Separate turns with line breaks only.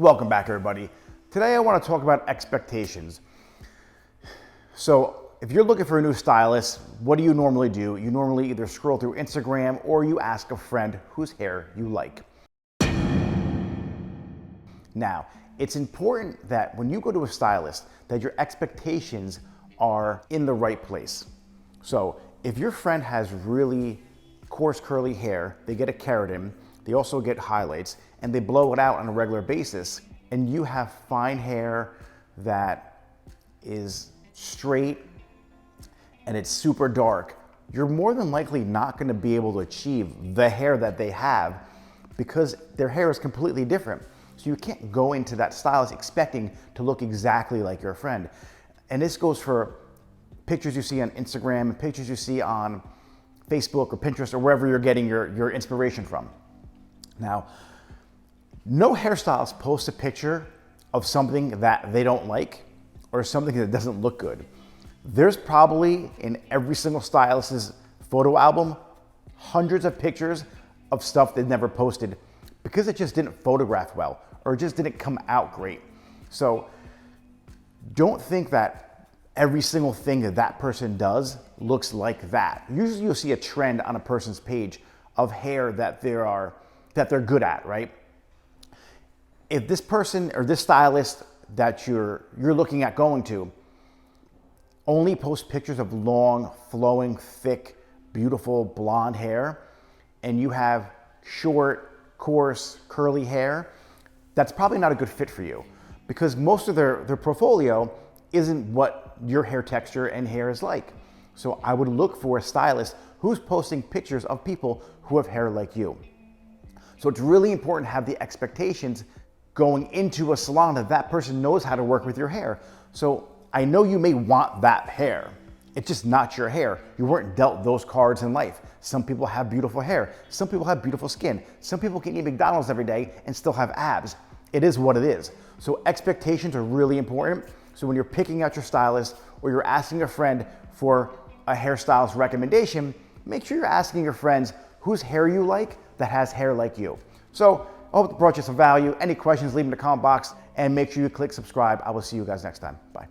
Welcome back, everybody. Today I want to talk about expectations. So if you're looking for a new stylist, what do? You normally either scroll through Instagram or you ask a friend whose hair you like. Now, it's important that when you go to a stylist that your expectations are in the right place. So if your friend has really coarse curly hair, they get a keratin, they also get highlights, and they blow it out on a regular basis, and you have fine hair that is straight and it's super dark, you're more than likely not going to be able to achieve the hair that they have because their hair is completely different. So you can't go into that stylist expecting to look exactly like your friend. And this goes for pictures you see on Instagram and pictures you see on Facebook or Pinterest or wherever you're getting your inspiration from. Now, no hairstylist posts a picture of something that they don't like or something that doesn't look good. There's probably in every single stylist's photo album hundreds of pictures of stuff they've never posted because it just didn't photograph well or it just didn't come out great. So don't think that every single thing that that person does looks like that. Usually you'll see a trend on a person's page of hair that they're good at, right? If this person or this stylist that you're looking at going to only posts pictures of long, flowing, thick, beautiful blonde hair, and you have short, coarse, curly hair, that's probably not a good fit for you because most of their portfolio isn't what your hair texture and hair is like. So I would look for a stylist who's posting pictures of people who have hair like you. So it's really important to have the expectations going into a salon that that person knows how to work with your hair. So I know you may want that hair. It's just not your hair. You weren't dealt those cards in life. Some people have beautiful hair. Some people have beautiful skin. Some people can eat McDonald's every day and still have abs. It is what it is. So expectations are really important. So when you're picking out your stylist or you're asking a friend for a hairstylist recommendation, make sure you're asking your friends whose hair you like that has hair like you. So I hope it brought you some value. Any questions, leave them in the comment box and make sure you click subscribe. I will see you guys next time. Bye.